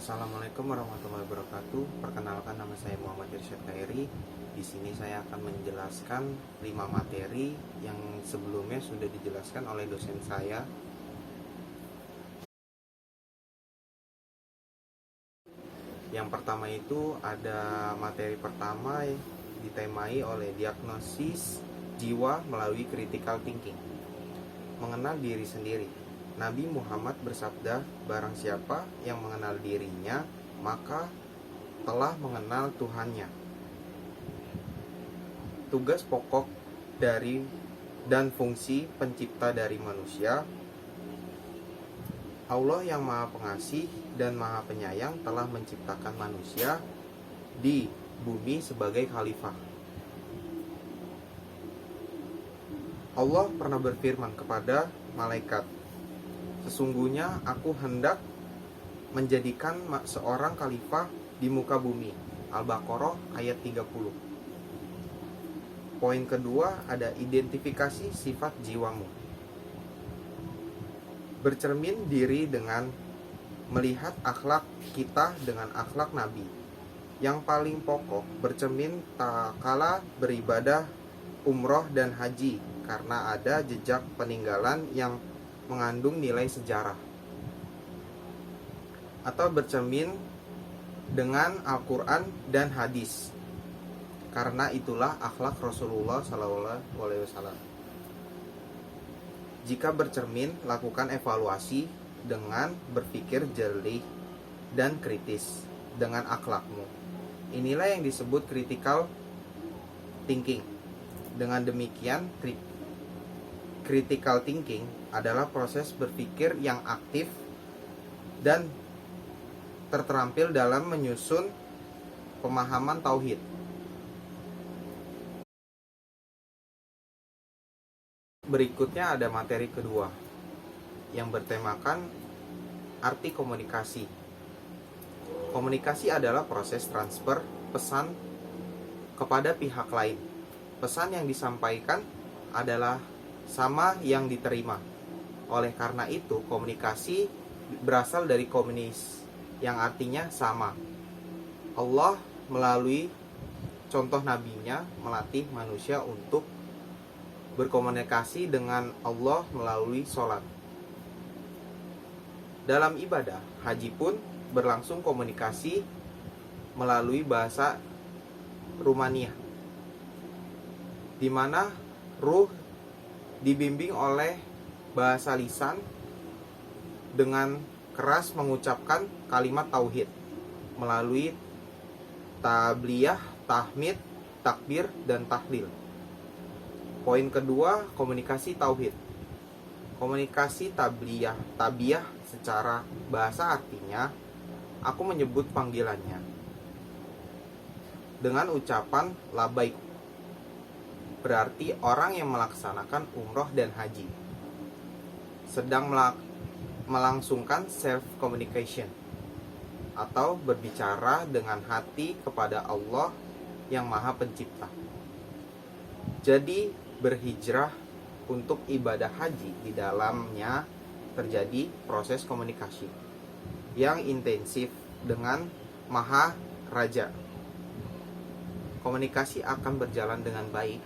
Assalamualaikum warahmatullahi wabarakatuh. Perkenalkan, nama saya Muhammad Irsyad Khairi. Di sini saya akan menjelaskan 5 materi yang sebelumnya sudah dijelaskan oleh dosen saya. Yang pertama itu ada materi pertama ditemai oleh diagnosis jiwa melalui critical thinking. Mengenal diri sendiri. Nabi Muhammad bersabda, barang siapa yang mengenal dirinya, maka telah mengenal Tuhannya. Tugas pokok dari dan fungsi pencipta dari manusia. Allah yang Maha Pengasih dan Maha Penyayang telah menciptakan manusia di bumi sebagai khalifah. Allah pernah berfirman kepada malaikat, sesungguhnya aku hendak menjadikan seorang khalifah di muka bumi. Al-Baqarah ayat 30. Poin kedua ada identifikasi sifat jiwamu. Bercermin diri dengan melihat akhlak kita dengan akhlak Nabi. Yang paling pokok bercermin tak kala beribadah umroh dan haji, karena ada jejak peninggalan yang mengandung nilai sejarah. Atau bercermin dengan Al-Quran dan hadis, karena itulah akhlak Rasulullah SAW. Jika bercermin, lakukan evaluasi dengan berpikir jernih dan kritis dengan akhlakmu. Inilah yang disebut critical thinking. Dengan demikian, critical thinking adalah proses berpikir yang aktif dan terterampil dalam menyusun pemahaman tauhid. Berikutnya ada materi kedua yang bertemakan arti komunikasi. Komunikasi adalah proses transfer pesan kepada pihak lain. Pesan yang disampaikan adalah sama yang diterima. Oleh karena itu, komunikasi berasal dari komunis, yang artinya sama. Allah melalui contoh nabinya melatih manusia untuk berkomunikasi dengan Allah melalui sholat. Dalam ibadah haji pun berlangsung komunikasi melalui bahasa Rumania, di mana ruh dibimbing oleh bahasa lisan dengan keras mengucapkan kalimat tauhid melalui tabliyah, tahmid, takbir, dan tahlil. Poin kedua, komunikasi tauhid. Komunikasi tabiyah secara bahasa artinya aku menyebut panggilannya dengan ucapan labaik, berarti orang yang melaksanakan umroh dan haji sedang melangsungkan self communication atau berbicara dengan hati kepada Allah yang Maha Pencipta. Jadi berhijrah untuk ibadah haji, di dalamnya terjadi proses komunikasi yang intensif dengan Maha Raja. Komunikasi akan berjalan dengan baik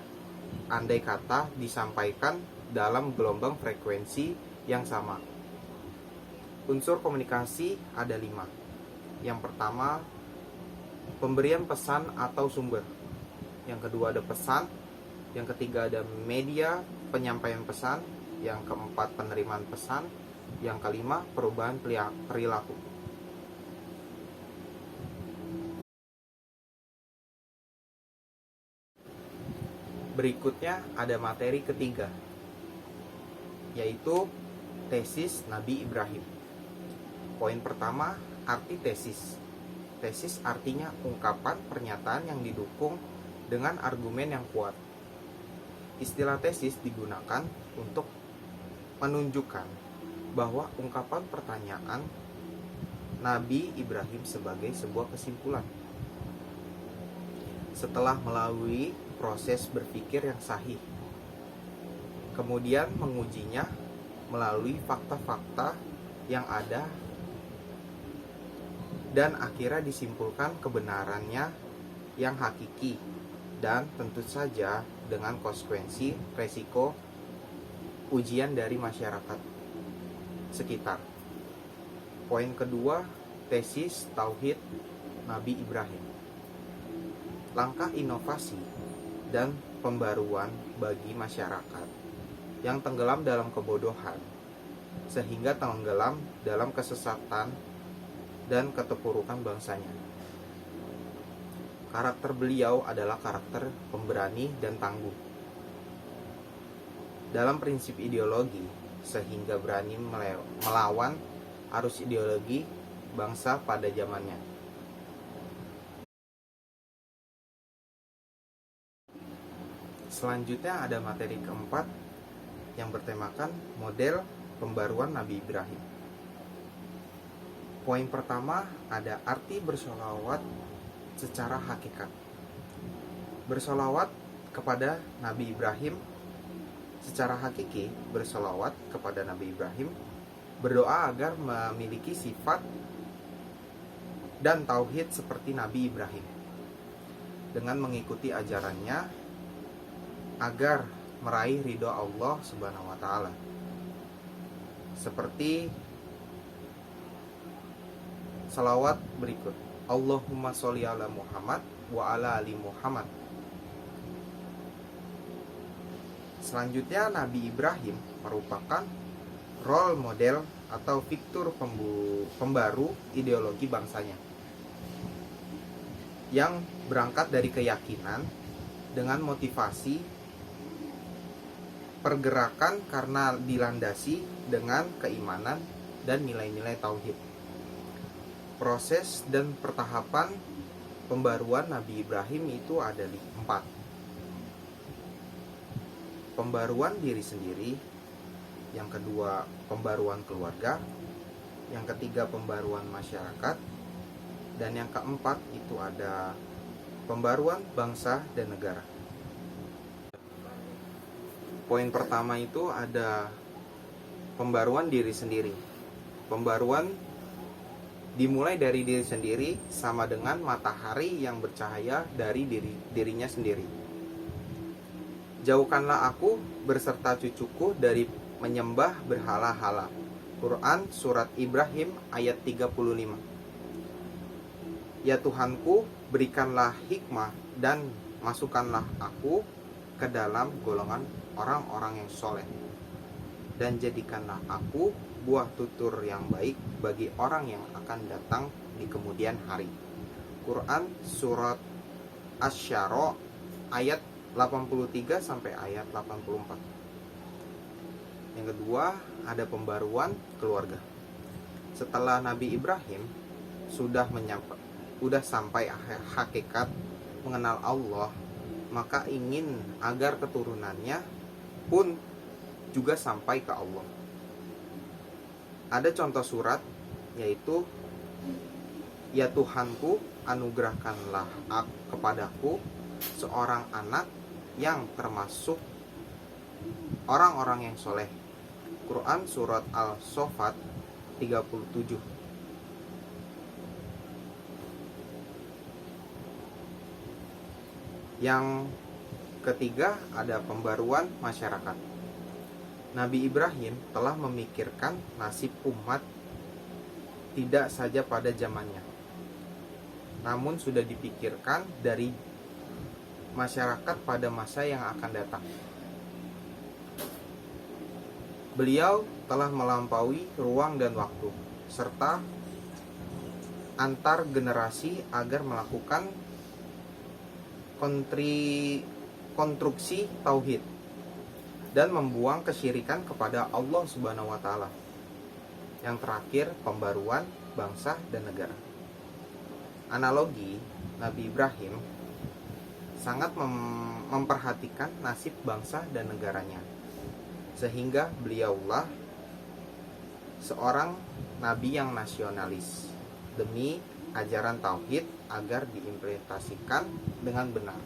andai kata disampaikan dalam gelombang frekuensi yang sama. Unsur komunikasi ada 5. Yang pertama, pemberian pesan atau sumber. Yang kedua ada pesan. Yang ketiga ada media penyampaian pesan. Yang keempat penerimaan pesan. Yang kelima perubahan perilaku. Berikutnya ada materi ketiga, yaitu tesis Nabi Ibrahim. Poin pertama, arti tesis. Tesis artinya ungkapan pernyataan yang didukung dengan argumen yang kuat. Istilah tesis digunakan untuk menunjukkan bahwa ungkapan pertanyaan Nabi Ibrahim sebagai sebuah kesimpulan setelah melalui proses berpikir yang sahih, kemudian mengujinya melalui fakta-fakta yang ada dan akhirnya disimpulkan kebenarannya yang hakiki, dan tentu saja dengan konsekuensi resiko ujian dari masyarakat sekitar. Poin kedua, tesis Tauhid Nabi Ibrahim. Langkah inovasi dan pembaruan bagi masyarakat yang tenggelam dalam kebodohan, sehingga tenggelam dalam kesesatan dan keterpurukan bangsanya. Karakter beliau adalah karakter pemberani dan tangguh dalam prinsip ideologi, sehingga berani melawan arus ideologi bangsa pada zamannya. Selanjutnya ada materi keempat yang bertemakan model pembaruan Nabi Ibrahim. Poin pertama ada arti bersolawat secara hakikat. Bersolawat kepada Nabi Ibrahim secara hakiki, bersolawat kepada Nabi Ibrahim, berdoa agar memiliki sifat dan tauhid seperti Nabi Ibrahim, dengan mengikuti ajarannya agar meraih ridho Allah Subhanahu wa Ta'ala, seperti salawat berikut: Allahumma sholli ala Muhammad wa ala ali Muhammad. Selanjutnya, Nabi Ibrahim merupakan role model atau figur pembaru ideologi bangsanya, yang berangkat dari keyakinan dengan motivasi pergerakan karena dilandasi dengan keimanan dan nilai-nilai tauhid. Proses dan pertahapan pembaruan Nabi Ibrahim itu ada 4. Pembaruan diri sendiri, yang kedua pembaruan keluarga, yang ketiga pembaruan masyarakat, dan yang keempat itu ada pembaruan bangsa dan negara. Poin pertama itu ada pembaruan diri sendiri. Pembaruan dimulai dari diri sendiri, sama dengan matahari yang bercahaya dari dirinya sendiri. Jauhkanlah aku berserta cucuku dari menyembah berhala-hala. Quran Surat Ibrahim ayat 35. Ya Tuhanku, berikanlah hikmah dan masukkanlah aku ke dalam golongan orang-orang yang soleh, dan jadikanlah aku buah tutur yang baik bagi orang yang akan datang di kemudian hari. Quran Surat Asy-Syara ayat 83 sampai ayat 84. Yang kedua, ada pembaruan keluarga. Setelah Nabi Ibrahim sudah sampai hakikat mengenal Allah, maka ingin agar keturunannya pun juga sampai ke Allah. Ada contoh surat, yaitu Ya Tuhanku, anugerahkanlah kepadaku seorang anak yang termasuk orang-orang yang soleh. Quran Surat Al-Sofat 37. Yang ketiga ada pembaruan masyarakat. Nabi Ibrahim telah memikirkan nasib umat tidak saja pada zamannya, namun sudah dipikirkan dari masyarakat pada masa yang akan datang. Beliau telah melampaui ruang dan waktu, serta antar generasi agar melakukan konstruksi tauhid dan membuang kesyirikan kepada Allah Subhanahu wa Ta'ala. Yang terakhir, pembaruan bangsa dan negara. Analogi, Nabi Ibrahim sangat memperhatikan nasib bangsa dan negaranya, sehingga beliaulah seorang nabi yang nasionalis demi ajaran tauhid agar diimplementasikan dengan benar.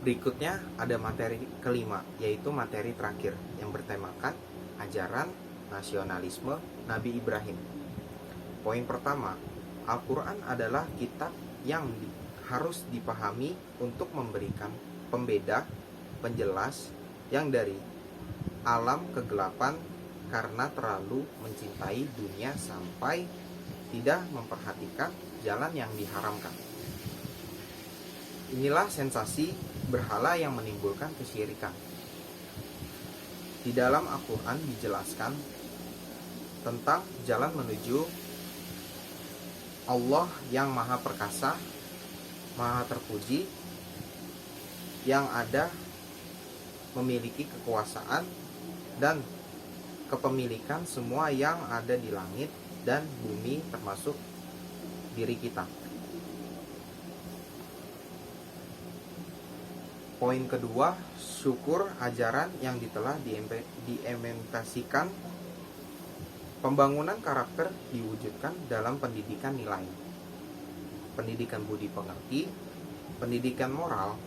Berikutnya ada materi kelima, yaitu materi terakhir yang bertemakan ajaran nasionalisme Nabi Ibrahim. Poin pertama, Al-Quran adalah kitab yang harus dipahami untuk memberikan pembeda, penjelas yang dari alam kegelapan karena terlalu mencintai dunia sampai tidak memperhatikan jalan yang diharamkan. Inilah sensasi berhala yang menimbulkan kesyirikan. Di dalam Al-Quran dijelaskan tentang jalan menuju Allah yang maha perkasa, maha terpuji, yang ada memiliki kekuasaan dan kepemilikan semua yang ada di langit dan bumi termasuk diri kita. Poin kedua, syukur ajaran yang telah diimplementasikan. Pembangunan karakter diwujudkan dalam pendidikan nilai, pendidikan budi pekerti, pendidikan moral,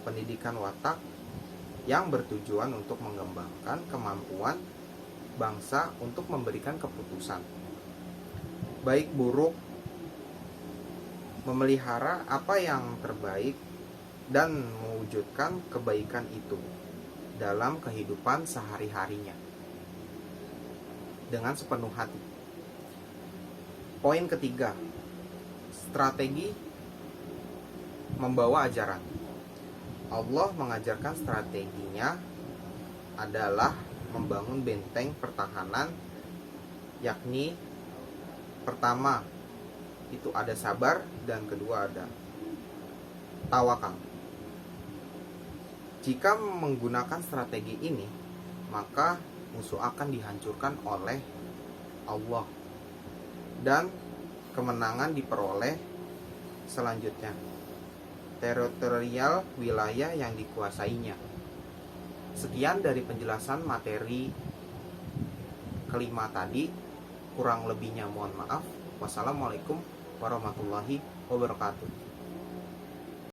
pendidikan watak yang bertujuan untuk mengembangkan kemampuan bangsa untuk memberikan keputusan baik buruk, memelihara apa yang terbaik dan mewujudkan kebaikan itu dalam kehidupan sehari-harinya dengan sepenuh hati. Poin ketiga, strategi membawa ajaran. Allah mengajarkan strateginya adalah membangun benteng pertahanan, yakni pertama itu ada sabar dan kedua ada tawakal. Jika menggunakan strategi ini, maka musuh akan dihancurkan oleh Allah dan kemenangan diperoleh selanjutnya teritorial wilayah yang dikuasainya. Sekian dari penjelasan materi kelima tadi, kurang lebihnya mohon maaf. Wassalamualaikum warahmatullahi wabarakatuh.